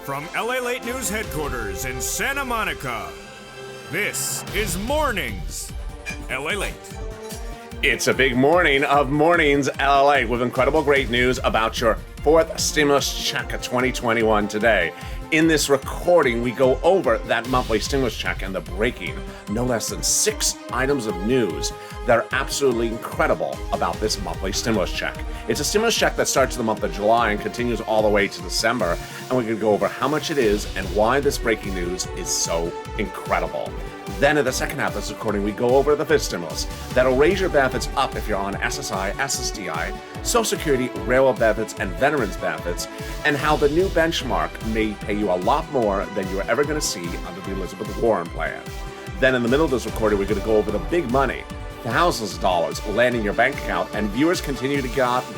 From LALATE News Headquarters in Santa Monica, this is Mornings LALATE. It's a big morning of Mornings LALATE with incredible great news about your fourth stimulus check of 2021 today. In this recording, we go over that monthly stimulus check and the breaking no less than 6 items of news that are absolutely incredible about this monthly stimulus check. It's a stimulus check that starts in the month of July and continues all the way to December, and we're going to go over how much it is and why this breaking news is so incredible. Then in the second half of this recording, we go over the fifth stimulus that'll raise your benefits up if you're on SSI, SSDI, Social Security, railroad benefits, and veterans benefits, and how the new benchmark may pay you a lot more than you are ever going to see under the Elizabeth Warren plan. Then in the middle of this recording, we're going to go over the big money, thousands of dollars landing your bank account, and viewers continue to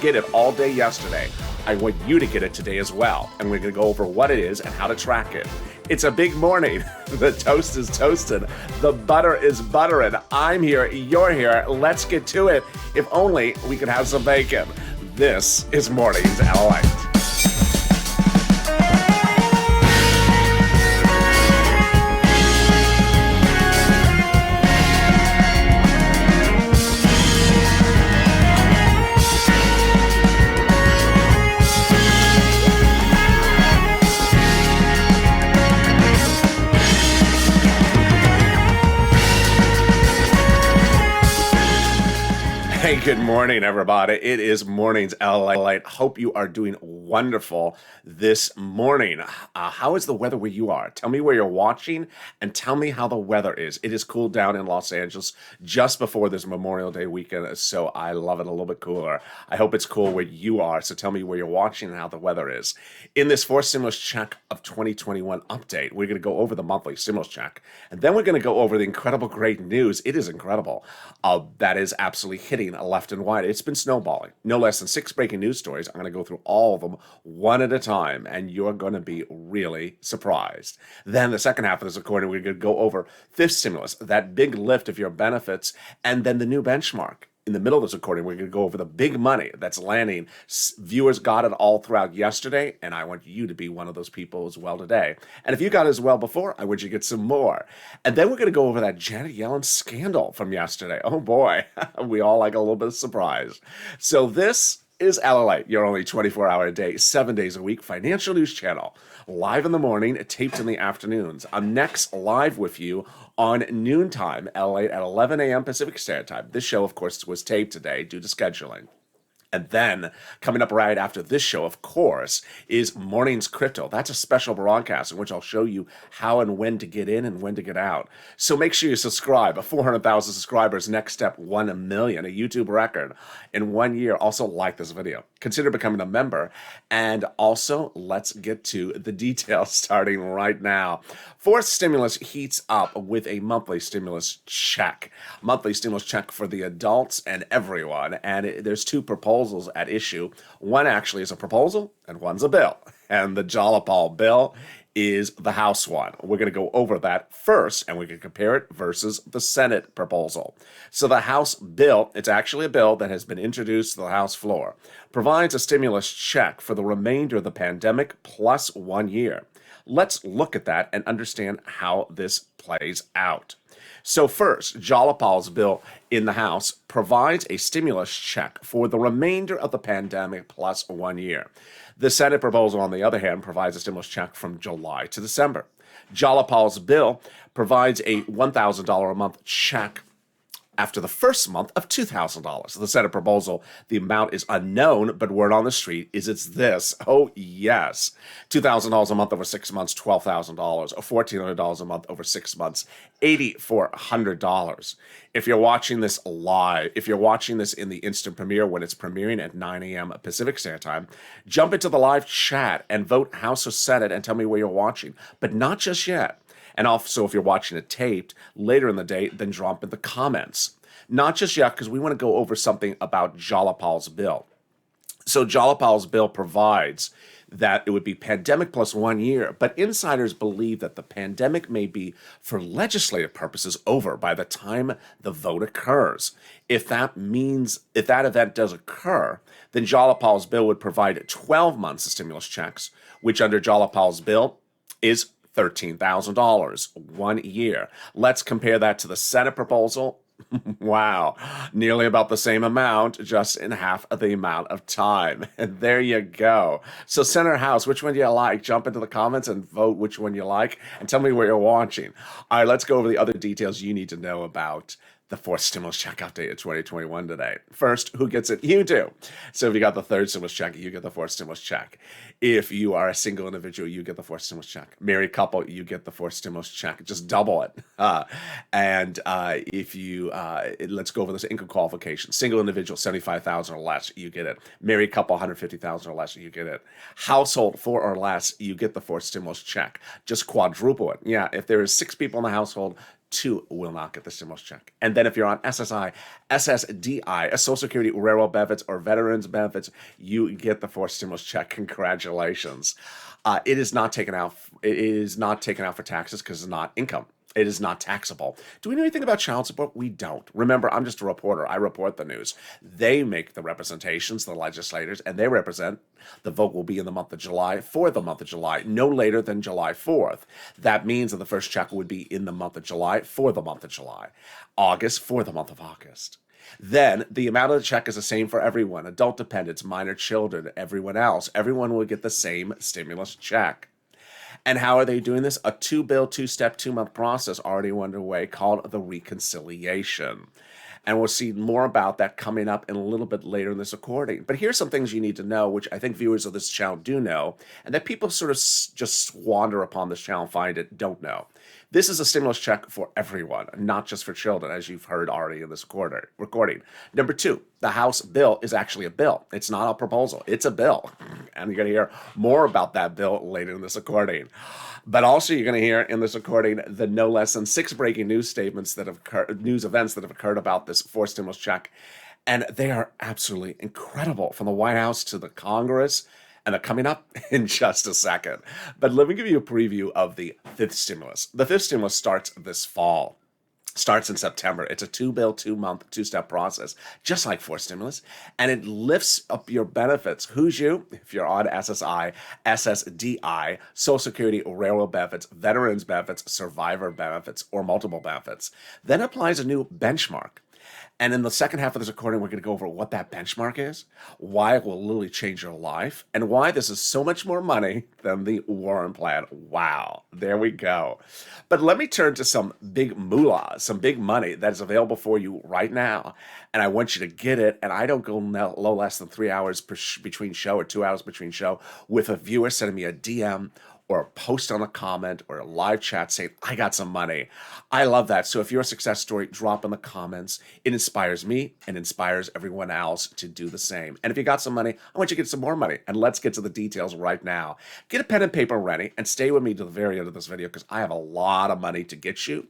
get it all day yesterday. I want you to get it today as well, and we're going to go over what it is and how to track it. It's a big morning. The toast is toasted. The butter is buttering. I'm here. You're here. Let's get to it. If only we could have some bacon. This is Mornings LALATE. Hey, good morning, everybody. It is Mornings LALATE. Hope you are doing wonderful this morning. How is the weather where you are? Tell me where you're watching and tell me how the weather is. It is cooled down in Los Angeles just before this Memorial Day weekend, so I love it a little bit cooler. I hope it's cool where you are, so tell me where you're watching and how the weather is. In this fourth stimulus check of 2021 update, we're going to go over the monthly stimulus check, and then we're going to go over the incredible great news. It is incredible. That is absolutely hitting left and right. It's been snowballing. No less than 6 breaking news stories. I'm going to go through all of them one at a time, and you're going to be really surprised. Then the second half of this recording, we're going to go over fifth stimulus, that big lift of your benefits, and then the new benchmark. In the middle of this recording, we're going to go over the big money that's landing. Viewers got it all throughout yesterday, and I want you to be one of those people as well today. And if you got it as well before, I want you to get some more. And then we're going to go over that Janet Yellen scandal from yesterday. Oh boy, we all like a little bit of surprise. So this is LALATE, your only 24-hour a day, 7 days a week financial news channel. Live in the morning, taped in the afternoons. I'm next live with you on noontime, LA at 11 a.m. Pacific Standard Time. This show, of course, was taped today due to scheduling. And then, coming up right after this show, of course, is Mornings Crypto. That's a special broadcast in which I'll show you how and when to get in and when to get out. So make sure you subscribe. 400,000 subscribers, next step, 1 million, a YouTube record in 1 year. Also, like this video. Consider becoming a member. And also, let's get to the details starting right now. Fourth stimulus heats up with a monthly stimulus check. Monthly stimulus check for the adults and everyone. And there's 2 proposals at issue. One actually is a proposal and one's a bill. And the Jalopal bill is the House one. We're going to go over that first and we can compare it versus the Senate proposal. So the House bill, it's actually a bill that has been introduced to the House floor, provides a stimulus check for the remainder of the pandemic plus 1 year. Let's look at that and understand how this plays out. So first, Jalopal's bill in the House provides a stimulus check for the remainder of the pandemic plus 1 year. The Senate proposal, on the other hand, provides a stimulus check from July to December. Jalopal's bill provides a $1,000 a month check after the first month of $2,000. The Senate proposal, the amount is unknown, but word on the street is it's this. Oh, yes. $2,000 a month over 6 months, $12,000. Or $1,400 a month over 6 months, $8,400. If you're watching this live, if you're watching this in the instant premiere when it's premiering at 9 a.m. Pacific Standard Time, jump into the live chat and vote House or Senate and tell me where you're watching. But not just yet. And also, if you're watching it taped later in the day, then drop in the comments. Not just yet, because we want to go over something about Jalopal's bill. So Jolly Powell's bill provides that it would be pandemic plus 1 year, but insiders believe that the pandemic may be, for legislative purposes, over by the time the vote occurs. If that event does occur, then Jolly Powell's bill would provide 12 months of stimulus checks, which under Jolly Powell's bill is $13,000 1 year. Let's compare that to the Senate proposal. Wow, nearly about the same amount, just in half of the amount of time. And there you go. So, Senate or House, which one do you like? Jump into the comments and vote which one you like, and tell me where you're watching. All right, let's go over the other details you need to know about the fourth stimulus check update of 2021 today. First, who gets it? You do. So if you got the third stimulus check, you get the fourth stimulus check. If you are a single individual, you get the fourth stimulus check. Married couple, you get the fourth stimulus check. Just double it. If you, let's go over this income qualification. Single individual, 75,000 or less, you get it. Married couple, 150,000 or less, you get it. Household, 4 or less, you get the fourth stimulus check. Just quadruple it. Yeah, if there is 6 people in the household, 2 will not get the stimulus check. And then if you're on SSI, SSDI, a Social Security, railroad benefits, or veterans benefits, you get the fourth stimulus check. Congratulations. It is not taken out. It is not taken out for taxes because it's not income. It is not taxable. Do we know anything about child support? We don't. Remember, I'm just a reporter. I report the news. They make the representations, the legislators, and they represent. The vote will be in the month of July, for the month of July, no later than July 4th. That means that the first check would be in the month of July, for the month of July. August, for the month of August. Then the amount of the check is the same for everyone, adult dependents, minor children, everyone else. Everyone will get the same stimulus check. And how are they doing this? A 2-bill, 2-step, 2-month process already underway called the reconciliation. And we'll see more about that coming up in a little bit later in this recording. But here's some things you need to know, which I think viewers of this channel do know, and that people sort of just wander upon this channel, find it, don't know. This is a stimulus check for everyone, not just for children, as you've heard already in this recording. Number 2, the House bill is actually a bill. It's not a proposal. It's a bill. And you're going to hear more about that bill later in this recording. But also you're going to hear in this recording the no less than 6 breaking news statements that have occurred, news events that have occurred about this fourth stimulus check. And they are absolutely incredible, from the White House to the Congress. And they're coming up in just a second. But let me give you a preview of the fifth stimulus. The fifth stimulus starts this fall. Starts in September. It's a 2-bill, 2-month, 2-step process, just like fourth stimulus. And it lifts up your benefits. Who's you? If you're on SSI, SSDI, Social Security, railroad benefits, veterans benefits, survivor benefits, or multiple benefits. Then applies a new benchmark. And in the second half of this recording, we're going to go over what that benchmark is, why it will literally change your life, and why this is so much more money than the Warren plan. Wow, there we go. But let me turn to some big moolah, some big money that is available for you right now. And I want you to get it. And I don't go no less than 3 hours between show, or 2 hours between show, with a viewer sending me a DM or a post on a comment or a live chat saying, I got some money. I love that. So if you're a success story, drop in the comments. It inspires me and inspires everyone else to do the same. And if you got some money, I want you to get some more money. And let's get to the details right now. Get a pen and paper ready and stay with me to the very end of this video, because I have a lot of money to get you.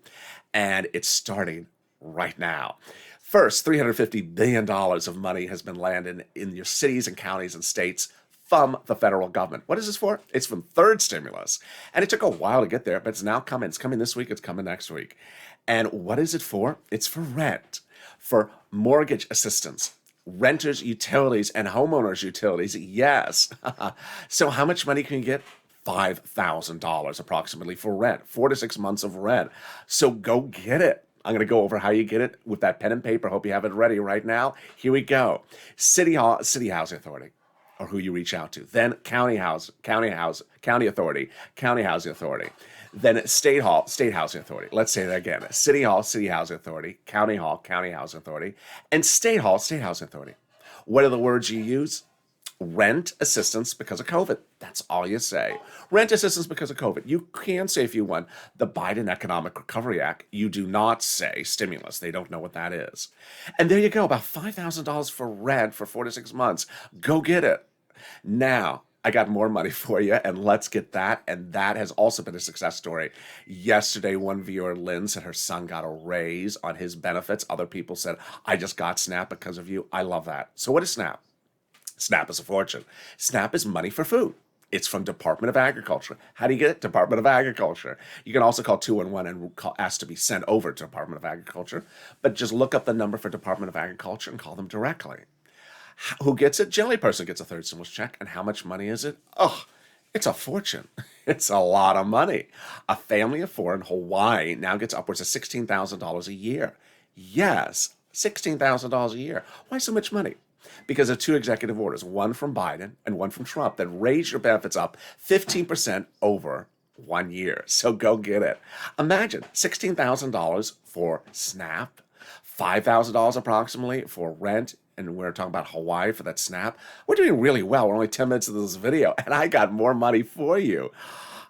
And it's starting right now. First, $350 billion of money has been landed in your cities and counties and states from the federal government. What is this for? It's from third stimulus. And it took a while to get there, but it's now coming. It's coming this week. It's coming next week. And what is it for? It's for rent, for mortgage assistance, renters' utilities, and homeowners' utilities. Yes. So how much money can you get? $5,000 approximately for rent, 4 to 6 months of rent. So go get it. I'm going to go over how you get it with that pen and paper. Hope you have it ready right now. Here we go. City Housing Authority, or who you reach out to. Then county authority, county housing authority. Then state housing authority. Let's say that again. City housing authority, county housing authority, and state housing authority. What are the words you use? Rent assistance because of COVID. That's all you say. Rent assistance because of COVID. You can say, if you want, the Biden Economic Recovery Act. You do not say stimulus. They don't know what that is. And there you go, about $5,000 for rent for 4 to 6 months. Go get it. Now, I got more money for you, and let's get that. And that has also been a success story. Yesterday, one viewer, Lynn, said her son got a raise on his benefits. Other people said, I just got SNAP because of you. I love that. So what is SNAP? SNAP is a fortune. SNAP is money for food. It's from Department of Agriculture. How do you get it? Department of Agriculture. You can also call 211 and ask to be sent over to Department of Agriculture, but just look up the number for Department of Agriculture and call them directly. Who gets it? Jelly person gets a third stimulus check. And how much money is it? Oh, it's a fortune. It's a lot of money. A family of four in Hawaii now gets upwards of $16,000 a year. Yes, $16,000 a year. Why so much money? Because of two executive orders, one from Biden and one from Trump, that raise your benefits up 15% over 1 year. So go get it. Imagine $16,000 for SNAP, $5,000 approximately for rent, and we're talking about Hawaii for that SNAP. We're doing really well. We're only 10 minutes into this video, and I got more money for you.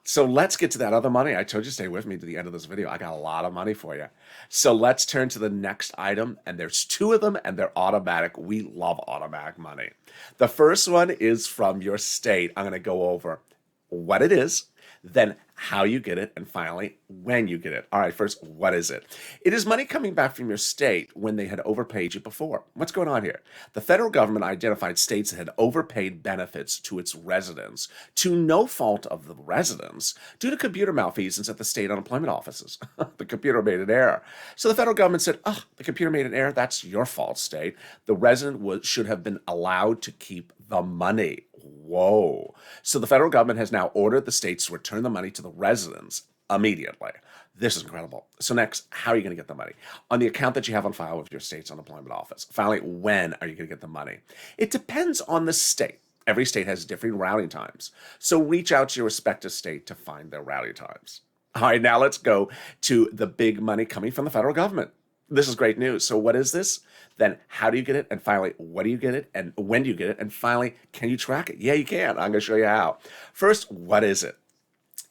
So let's get to that other money. I told you stay with me to the end of this video. I got a lot of money for you. So let's turn to the next item, and there's two of them, and they're automatic. We love automatic money. The first one is from your state. I'm going to go over what it is, then how you get it, and finally, when you get it. All right, first, what is it? It is money coming back from your state when they had overpaid you before. What's going on here? The federal government identified states that had overpaid benefits to its residents to no fault of the residents due to computer malfeasance at the state unemployment offices. The computer made an error. So the federal government said, oh, the computer made an error. That's your fault, state. The resident should have been allowed to keep the money. Whoa. So the federal government has now ordered the states to return the money to the residents immediately. This is incredible. So next, how are you going to get the money? On the account that you have on file with your state's unemployment office. Finally, when are you going to get the money? It depends on the state. Every state has different routing times. So reach out to your respective state to find their routing times. All right, now let's go to the big money coming from the federal government. This is great news. So what is this? Then how do you get it? And finally, what do you get it? And when do you get it? And finally, can you track it? Yeah, you can. I'm going to show you how. First, what is it?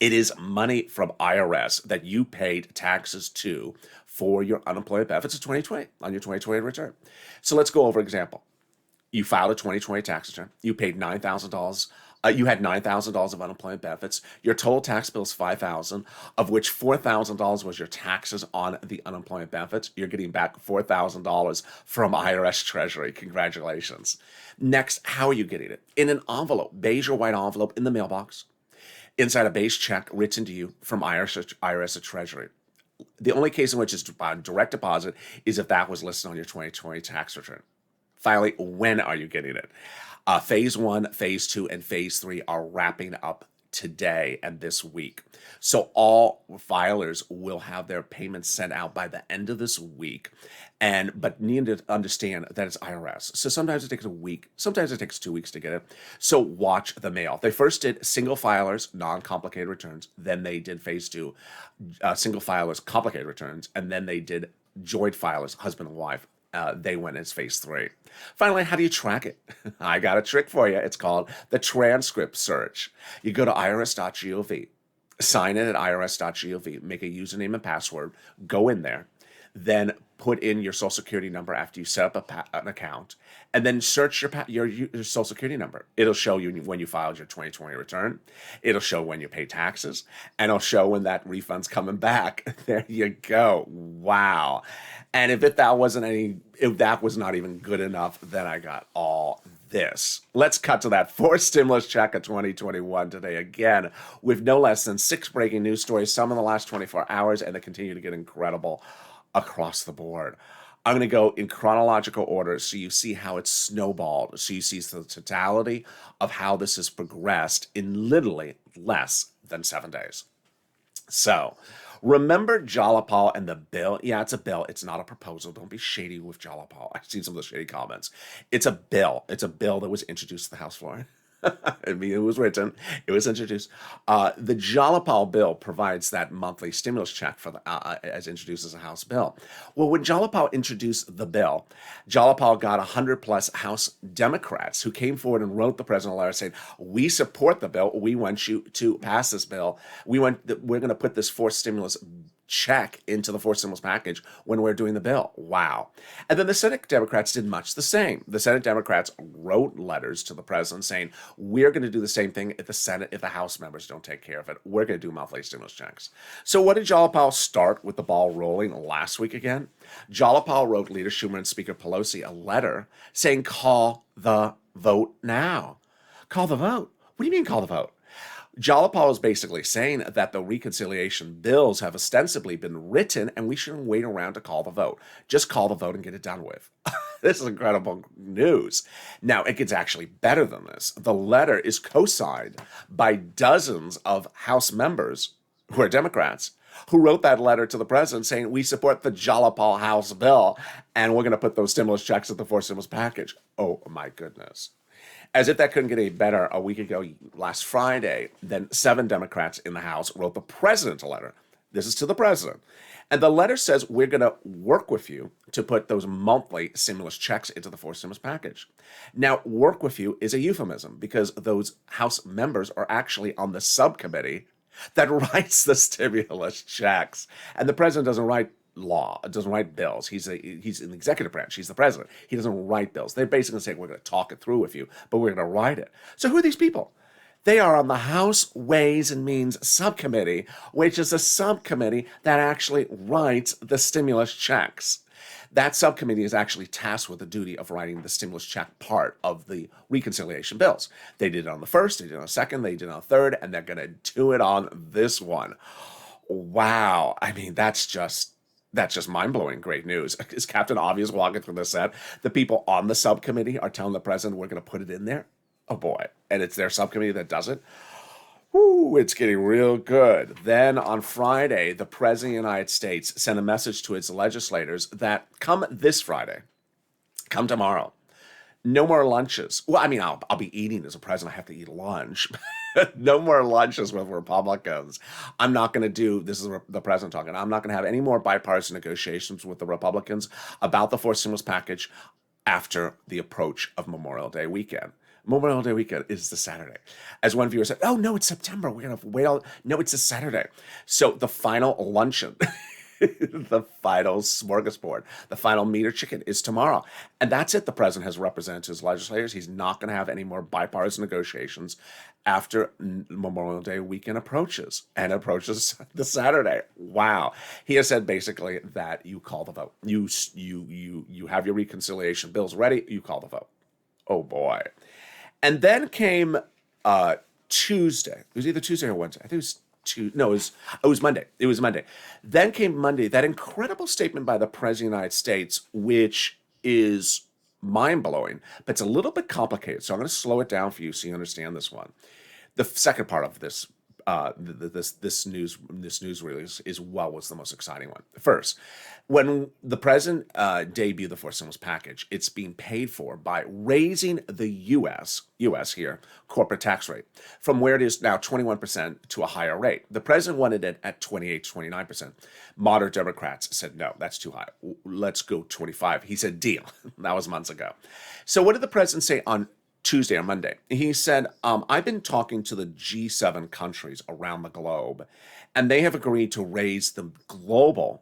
It is money from IRS that you paid taxes to for your unemployment benefits of 2020 on your 2020 return. So let's go over an example. You filed a 2020 tax return. You paid $9,000. You had $9,000 of unemployment benefits. Your total tax bill is $5,000, of which $4,000 was your taxes on the unemployment benefits. You're getting back $4,000 from IRS Treasury. Congratulations. Next, how are you getting it? In an envelope, beige or white envelope in the mailbox. Inside a beige check written to you from IRS Treasury. The only case in which it's direct deposit is if that was listed on your 2020 tax return. Finally, when are you getting it? Phase 1, Phase 2, and Phase 3 are wrapping up today and this week. So all filers will have their payments sent out by the end of this week. But need to understand that it's IRS. So sometimes it takes a week, sometimes it takes 2 weeks to get it. So watch the mail. They first did single filers, non-complicated returns. Then they did Phase 2, single filers, complicated returns. And then they did joint filers, husband and wife. They went as Phase 3. Finally, how do you track it? I got a trick for you. It's called the transcript search. You go to irs.gov, sign in at irs.gov, make a username and password, go in there, then put in your social security number after you set up an account, and then search your social security number. It'll show you when you filed your 2020 return. It'll show when you pay taxes, and it'll show when that refund's coming back. There you go. Wow. And if that was not even good enough, then I got all this. Let's cut to that fourth stimulus check of 2021 today again, with no less than 6 breaking news stories, some in the last 24 hours, and they continue to get incredible across the board. I'm going to go in chronological order so you see how it's snowballed, so you see the totality of how this has progressed in literally less than 7 days. So, remember Jalapal and the bill? Yeah, it's a bill. It's not a proposal. Don't be shady with Jalapal. I've seen some of the shady comments. It's a bill. It's a bill that was introduced to the House floor. I mean, it was written. It was introduced. The Jalapal bill provides that monthly stimulus check for as introduced as a House bill. Well, when Jalapal introduced the bill, Jalapal got 100+ House Democrats who came forward and wrote the president a letter saying, "We support the bill. We want you to pass this bill. We're going to put this fourth stimulus check into the four stimulus package when we're doing the bill. Wow. And then the Senate Democrats did much the same. The Senate Democrats wrote letters to the president saying, we're going to do the same thing if the Senate, if the House members don't take care of it. We're going to do monthly stimulus checks. So what did Jalopal start with the ball rolling last week again? Jalopal wrote Leader Schumer and Speaker Pelosi a letter saying, call the vote now. Call the vote. What do you mean call the vote? Jalopal is basically saying that the reconciliation bills have ostensibly been written and we shouldn't wait around to call the vote. Just call the vote and get it done with. This is incredible news. Now, it gets actually better than this. The letter is co-signed by dozens of House members who are Democrats who wrote that letter to the president saying, we support the Jalopal House bill and we're going to put those stimulus checks at the four stimulus package. Oh, my goodness. As if that couldn't get any better, a week ago, last Friday, then 7 Democrats in the House wrote the president a letter. This is to the president. And the letter says, we're going to work with you to put those monthly stimulus checks into the four stimulus package. Now, work with you is a euphemism because those House members are actually on the subcommittee that writes the stimulus checks. And the president doesn't write law, doesn't write bills. He's in the executive branch. He's the president. He doesn't write bills. They're basically saying, we're going to talk it through with you, but we're going to write it. So who are these people? They are on the House Ways and Means Subcommittee, which is a subcommittee that actually writes the stimulus checks. That subcommittee is actually tasked with the duty of writing the stimulus check part of the reconciliation bills. They did it on the first, they did it on the second, they did it on the third, and they're going to do it on this one. Wow. I mean, that's just mind-blowing great news. Is Captain Obvious walking through the set? The people on the subcommittee are telling the president we're going to put it in there? Oh boy. And it's their subcommittee that does it? Woo, it's getting real good. Then on Friday, the President of the United States sent a message to its legislators that come this Friday, come tomorrow, no more lunches. Well, I mean, I'll be eating as a president. I have to eat lunch. No more lunches with Republicans. I'm not going to do, this is the president talking, I'm not going to have any more bipartisan negotiations with the Republicans about the fourth stimulus package after the approach of Memorial Day weekend. Memorial Day weekend is the Saturday. As one viewer said, oh, no, it's September. We're going to wait all, no, it's a Saturday. So the final luncheon, the final smorgasbord, the final meat or chicken is tomorrow. And that's it. The president has represented to his legislators. He's not going to have any more bipartisan negotiations after Memorial Day weekend approaches and approaches the Saturday. Wow. He has said basically that you call the vote. You have your reconciliation bills ready. You call the vote. Oh, boy. And then came Tuesday. It was either Tuesday or Wednesday. I think it was Tuesday. No, it was Monday. It was Monday. Then came Monday, that incredible statement by the President of the United States, which is mind-blowing, but it's a little bit complicated. So I'm going to slow it down for you so you understand this one. The second part of this this news release was the most exciting one. First, when the president debuted the four stimulus package, it's being paid for by raising the U.S. here corporate tax rate from where it is now 21% to a higher rate. The president wanted it at 28 to 29%. Moderate Democrats said, no, that's too high. Let's go 25. He said, deal. That was months ago. So what did the president say on Tuesday or Monday? He said, I've been talking to the G7 countries around the globe, and they have agreed to raise the global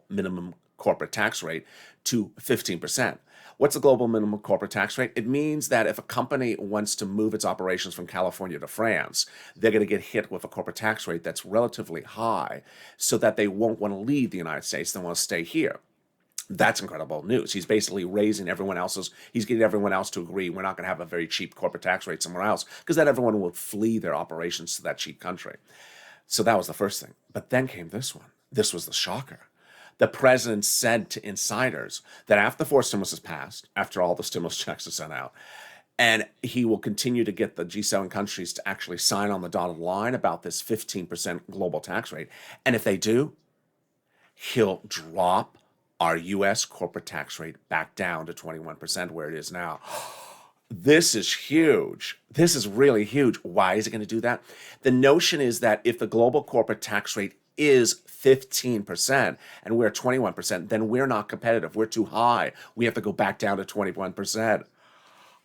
minimum corporate tax rate to 15%. What's the global minimum corporate tax rate? It means that if a company wants to move its operations from California to France, they're going to get hit with a corporate tax rate that's relatively high so that they won't want to leave the United States. They want to stay here. That's incredible news. He's basically raising he's getting everyone else to agree we're not going to have a very cheap corporate tax rate somewhere else because then everyone will flee their operations to that cheap country. So that was the first thing. But then came this one. This was the shocker. The president said to insiders that after the fourth stimulus is passed, after all the stimulus checks are sent out, and he will continue to get the G7 countries to actually sign on the dotted line about this 15% global tax rate. And if they do, he'll drop our U.S. corporate tax rate back down to 21% where it is now. This is huge. This is really huge. Why is it going to do that? The notion is that if the global corporate tax rate is 15% and we're 21%, then we're not competitive. We're too high. We have to go back down to 21%.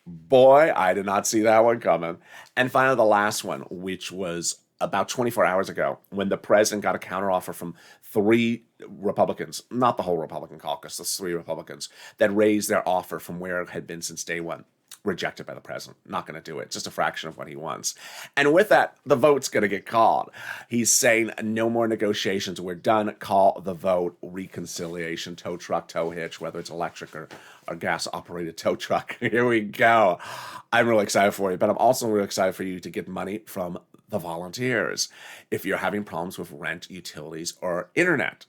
Boy, I did not see that one coming. And finally, the last one, which was about 24 hours ago when the president got a counteroffer from three Republicans, not the whole Republican caucus, the three Republicans that raised their offer from where it had been since day one. Rejected by the president. Not going to do it. Just a fraction of what he wants. And with that, the vote's going to get called. He's saying no more negotiations. We're done. Call the vote. Reconciliation. Tow truck, tow hitch, whether it's electric or gas-operated tow truck. Here we go. I'm really excited for you, but I'm also really excited for you to get money from the volunteers if you're having problems with rent, utilities, or internet.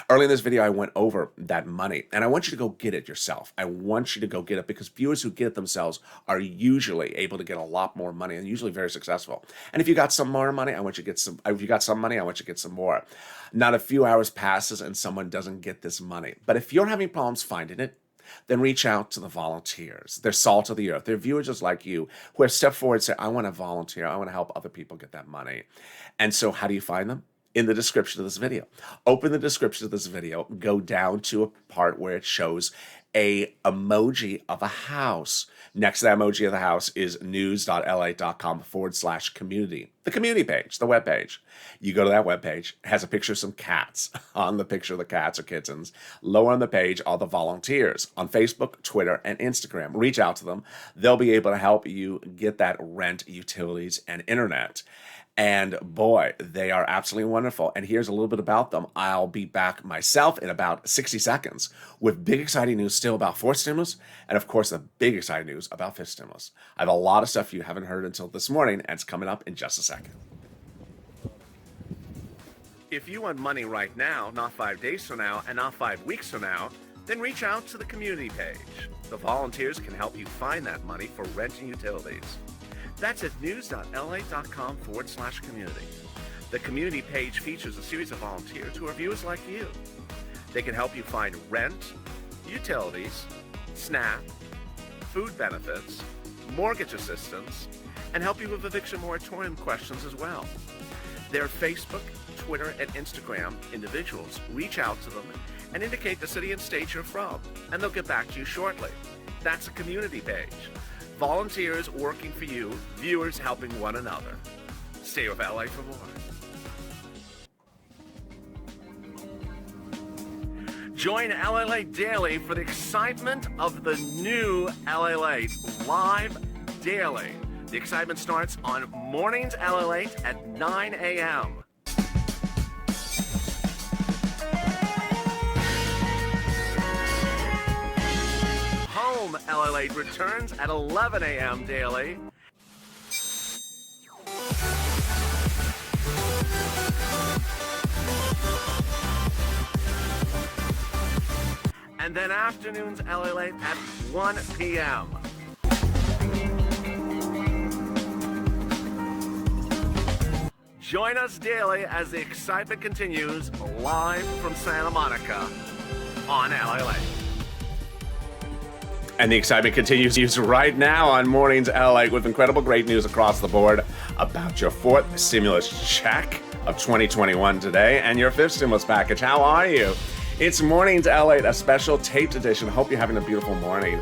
Early in this video, I went over that money, and I want you to go get it yourself. I want you to go get it because viewers who get it themselves are usually able to get a lot more money and usually very successful. And if you got some more money, I want you to get some. If you got some money, I want you to get some more. Not a few hours passes and someone doesn't get this money. But if you're having problems finding it, then reach out to the volunteers. They're salt of the earth. They're viewers just like you who have stepped forward and say, I want to volunteer. I want to help other people get that money. And so how do you find them? In the description of this video. Open the description of this video, go down to a part where it shows a emoji of a house. Next to that emoji of the house is news.lalate.com/community. The community page, the web page. You go to that web page, it has a picture of some cats. On the picture of the cats or kittens, lower on the page are the volunteers on Facebook, Twitter, and Instagram. Reach out to them. They'll be able to help you get that rent, utilities, and internet. And boy, they are absolutely wonderful. And here's a little bit about them. I'll be back myself in about 60 seconds with big exciting news still about fourth stimulus. And of course, the big exciting news about fifth stimulus. I have a lot of stuff you haven't heard until this morning, and it's coming up in just a second. If you want money right now, not 5 days from now, and not 5 weeks from now, then reach out to the community page. The volunteers can help you find that money for rent and utilities. That's at news.lalate.com/community. The community page features a series of volunteers who are viewers like you. They can help you find rent, utilities, SNAP, food benefits, mortgage assistance, and help you with eviction moratorium questions as well. Their Facebook, Twitter, and Instagram individuals reach out to them and indicate the city and state you're from, and they'll get back to you shortly. That's a community page. Volunteers working for you, viewers helping one another. Stay with LA for more. Join LALATE Daily for the excitement of the new LALATE live daily. The excitement starts on Mornings LALATE at 9 a.m. Home LALATE returns at 11 a.m. daily. And then afternoons LALATE at 1 p.m. Join us daily as the excitement continues live from Santa Monica on LALATE. And the excitement continues right now on Mornings LALATE with incredible great news across the board about your fourth stimulus check of 2021 today and your fifth stimulus package. How are you? It's Mornings LALATE, a special taped edition. Hope you're having a beautiful morning.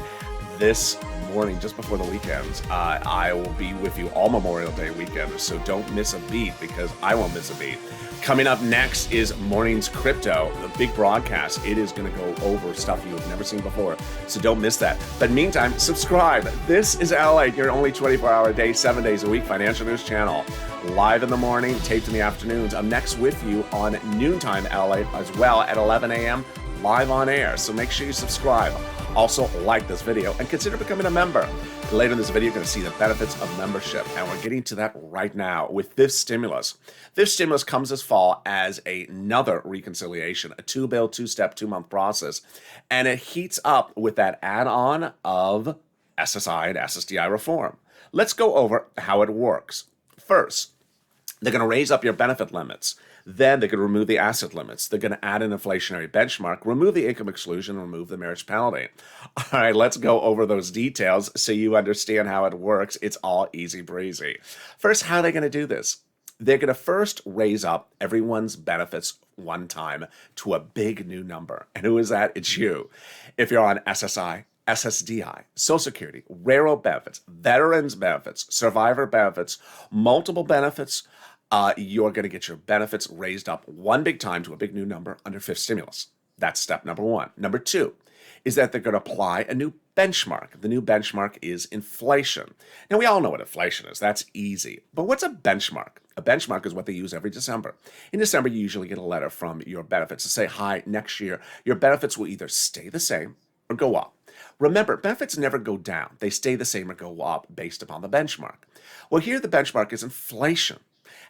This morning, just before the weekends, I will be with you all Memorial Day weekend, so don't miss a beat because I won't miss a beat. Coming up next is Mornings Crypto, the big broadcast. It is going to go over stuff you have never seen before, so don't miss that. But meantime, subscribe. This is LALATE, your only 24-hour day, 7 days a week financial news channel. Live in the morning, taped in the afternoons. I'm next with you on noontime LALATE as well at 11 a.m. live on air, so make sure you subscribe. Also, like this video and consider becoming a member. Later in this video, you're going to see the benefits of membership, and we're getting to that right now with fifth stimulus. Fifth stimulus comes this fall as another reconciliation, a two-bill, two-step, two-month process, and it heats up with that add-on of SSI and SSDI reform. Let's go over how it works. First, they're going to raise up your benefit limits. Then they're going to remove the asset limits. They're going to add an inflationary benchmark, remove the income exclusion, remove the marriage penalty. All right, let's go over those details so you understand how it works. It's all easy breezy. First, how are they going to do this? They're going to first raise up everyone's benefits one time to a big new number. And who is that? It's you. If you're on SSI, SSDI, Social Security, railroad benefits, veterans benefits, survivor benefits, multiple benefits, You're going to get your benefits raised up one big time to a big new number under fifth stimulus. That's step number one. Number two is that they're going to apply a new benchmark. The new benchmark is inflation. Now, we all know what inflation is. That's easy. But what's a benchmark? A benchmark is what they use every December. In December, you usually get a letter from your benefits to say, hi, next year, your benefits will either stay the same or go up. Remember, benefits never go down. They stay the same or go up based upon the benchmark. Well, here the benchmark is inflation.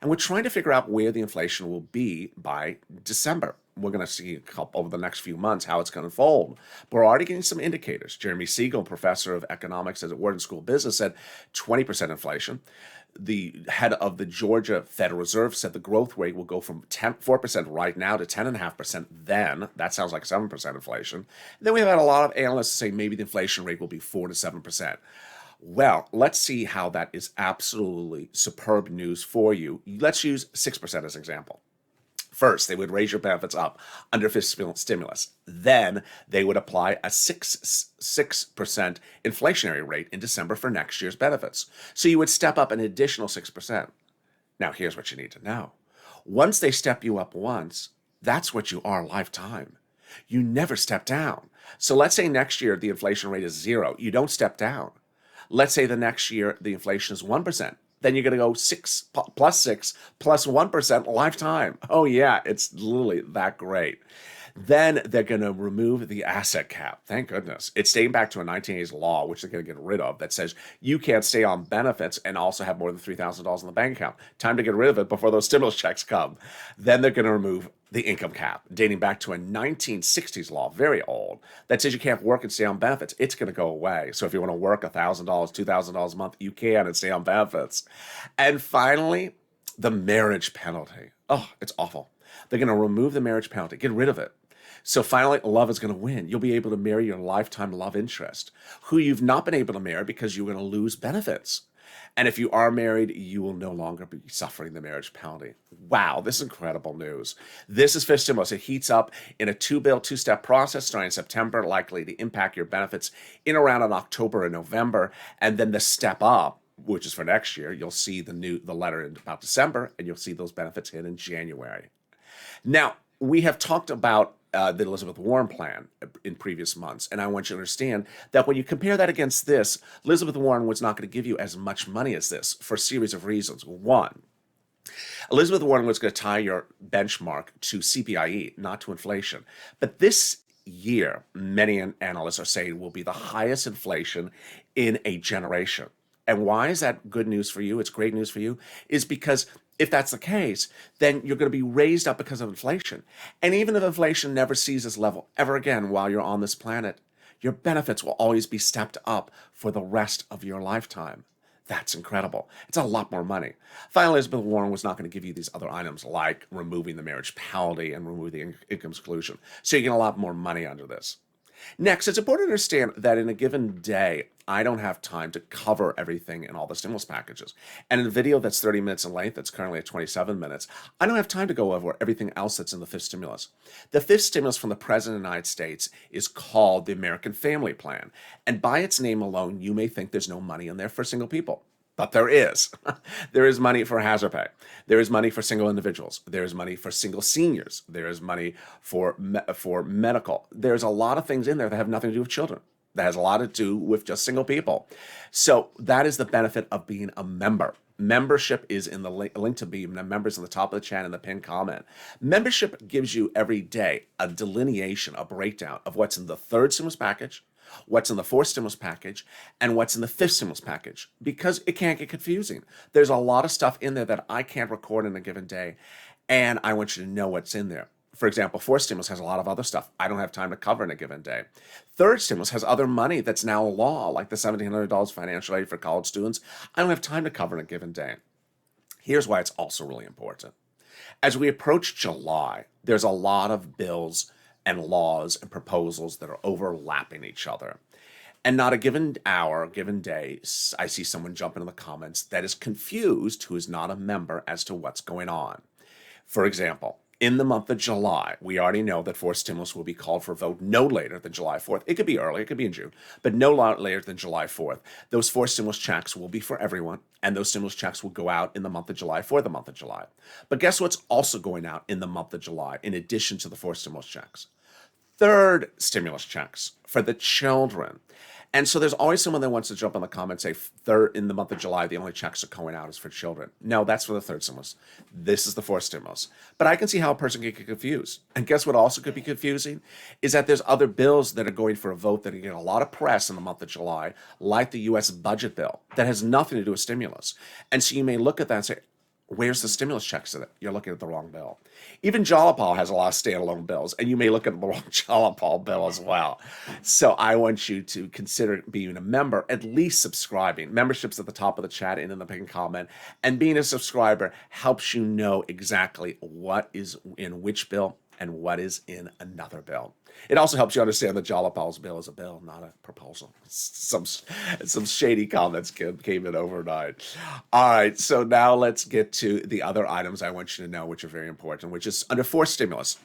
And we're trying to figure out where the inflation will be by December. We're going to see over the next few months how it's going to unfold. But we're already getting some indicators. Jeremy Siegel, professor of economics at Wharton School of Business, said 20% inflation. The head of the Georgia Federal Reserve said the growth rate will go from 4% right now to 10.5% then. That sounds like 7% inflation. Then we have had a lot of analysts say maybe the inflation rate will be 4 to 7%. Well, let's see how that is absolutely superb news for you. Let's use 6% as an example. First, they would raise your benefits up under fiscal stimulus. Then they would apply a 6% inflationary rate in December for next year's benefits. So you would step up an additional 6%. Now, here's what you need to know. Once they step you up once, that's what you are lifetime. You never step down. So let's say next year the inflation rate is 0. You don't step down. Let's say the next year the inflation is 1%. Then you're going to go 6 plus 1% lifetime. Oh, yeah, it's literally that great. Then they're going to remove the asset cap. Thank goodness. It's dating back to a 1980s law, which they're going to get rid of, that says you can't stay on benefits and also have more than $3,000 in the bank account. Time to get rid of it before those stimulus checks come. Then they're going to remove the income cap, dating back to a 1960s law, very old, that says you can't work and stay on benefits. It's going to go away. So if you want to work $1,000, $2,000 a month, you can and stay on benefits. And finally, the marriage penalty. Oh, it's awful. They're going to remove the marriage penalty, get rid of it. So finally, love is going to win. You'll be able to marry your lifetime love interest, who you've not been able to marry because you're going to lose benefits. And if you are married, you will no longer be suffering the marriage penalty. Wow, this is incredible news. This is fifth stimulus. It heats up in a two-step process starting in September, likely to impact your benefits in around in October and November. And then the step up, which is for next year, you'll see the letter in about December, and you'll see those benefits hit in January. Now, we have talked about the Elizabeth Warren plan in previous months, and I want you to understand that when you compare that against this, Elizabeth Warren was not going to give you as much money as this for a series of reasons. One, Elizabeth Warren was going to tie your benchmark to CPIE, not to inflation. But this year, many analysts are saying will be the highest inflation in a generation. And why is that good news for you? It's great news for you, is because if that's the case, then you're going to be raised up because of inflation. And even if inflation never sees this level ever again while you're on this planet, your benefits will always be stepped up for the rest of your lifetime. That's incredible. It's a lot more money. Finally, Elizabeth Warren was not going to give you these other items like removing the marriage penalty and removing the income exclusion. So you get a lot more money under this. Next, it's important to understand that in a given day, I don't have time to cover everything in all the stimulus packages. And in a video that's 30 minutes in length, that's currently at 27 minutes, I don't have time to go over everything else that's in the fifth stimulus. The fifth stimulus from the President of the United States is called the American Family Plan. And by its name alone, you may think there's no money in there for single people. But there is. There is money for hazard pay. There is money for single individuals. There is money for single seniors. There is money for medical. There's a lot of things in there that have nothing to do with children. That has a lot to do with just single people. So that is the benefit of being a member. Membership is in the link to be members in the top of the chat in the pinned comment. Membership gives you every day a delineation, a breakdown of what's in the third stimulus package, what's in the fourth stimulus package, and what's in the fifth stimulus package, because it can't get confusing. There's a lot of stuff in there that I can't record in a given day, and I want you to know what's in there. For example, fourth stimulus has a lot of other stuff I don't have time to cover in a given day. Third stimulus has other money that's now law, like the $1,700 financial aid for college students. I don't have time to cover in a given day. Here's why it's also really important. As we approach July, there's a lot of bills and laws and proposals that are overlapping each other. And not a given hour, given day, I see someone jump into the comments that is confused, who is not a member, as to what's going on. For example, in the month of July, we already know that forced stimulus will be called for a vote no later than July 4th. It could be early, it could be in June, but no later than July 4th. Those forced stimulus checks will be for everyone, and those stimulus checks will go out in the month of July for the month of July. But guess what's also going out in the month of July, in addition to the forced stimulus checks? Third stimulus checks for the children. And so there's always someone that wants to jump on the comments and say, third, in the month of July, the only checks are going out is for children. No, that's for the third stimulus. This is the fourth stimulus. But I can see how a person could get confused. And guess what also could be confusing? Is that there's other bills that are going for a vote that are getting a lot of press in the month of July, like the U.S. budget bill, that has nothing to do with stimulus. And so you may look at that and say, where's the stimulus checks in it? You're looking at the wrong bill. Even Jalapal has a lot of standalone bills, and you may look at the wrong Jalapal bill as well. So I want you to consider being a member, at least subscribing. Membership's at the top of the chat and in the pinned comment. And being a subscriber helps you know exactly what is in which bill and what is in another bill. It also helps you understand that Jalapal's bill is a bill, not a proposal. Some shady comments came in overnight. All right, so now let's get to the other items I want you to know, which are very important, which is under forced stimulus.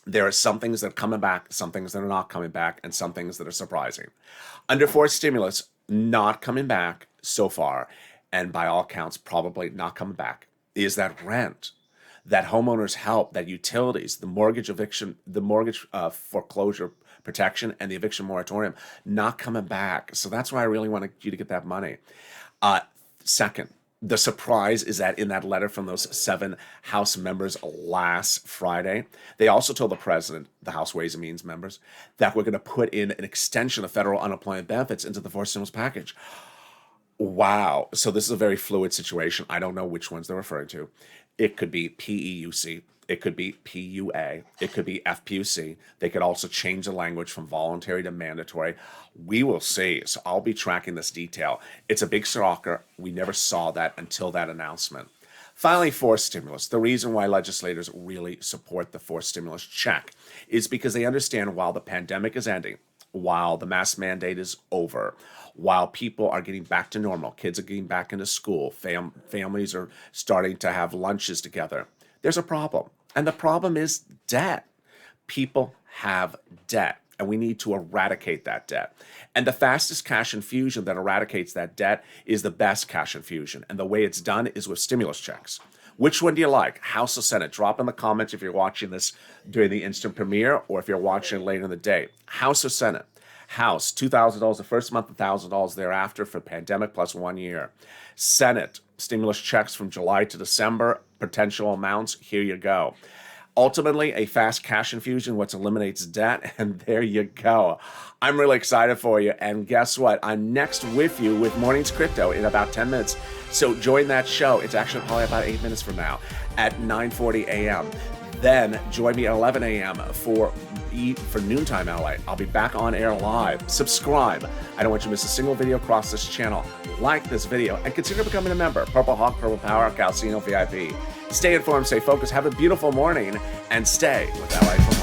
There are some things that are coming back, some things that are not coming back, and some things that are surprising. Under forced stimulus, not coming back so far, and by all accounts, probably not coming back, is that rent, that homeowners help, that utilities, the mortgage eviction, the mortgage foreclosure protection, and the eviction moratorium not coming back. So that's why I really wanted you to get that money. Second, the surprise is that in that letter from those 7 House members last Friday, they also told the president, the House Ways and Means members, that we're going to put in an extension of federal unemployment benefits into the forced stimulus package. Wow. So this is a very fluid situation. I don't know which ones they're referring to. It could be PEUC. It could be PUA. It could be FPUC. They could also change the language from voluntary to mandatory. We will see. So I'll be tracking this detail. It's a big shocker. We never saw that until that announcement. Finally, forced stimulus. The reason why legislators really support the forced stimulus check is because they understand while the pandemic is ending, while the mask mandate is over, while people are getting back to normal, kids are getting back into school, families are starting to have lunches together, there's a problem. And the problem is debt. People have debt, and we need to eradicate that debt. And the fastest cash infusion that eradicates that debt is the best cash infusion. And the way it's done is with stimulus checks. Which one do you like, House or Senate? Drop in the comments if you're watching this during the instant premiere or if you're watching later in the day. House or Senate? House, $2,000 the first month, $1,000 thereafter for pandemic plus 1 year. Senate, stimulus checks from July to December, potential amounts, here you go. Ultimately, a fast cash infusion, which eliminates debt, and there you go. I'm really excited for you, and guess what? I'm next with you with Mornings Crypto in about 10 minutes. So join that show. It's actually probably about 8 minutes from now at 9:40 a.m. Then join me at 11 a.m. for noontime LA. I'll be back on air live. Subscribe. I don't want you to miss a single video across this channel. Like this video and consider becoming a member. Purple Hawk, Purple Power, Calcino VIP. Stay informed, stay focused, have a beautiful morning, and stay with LA.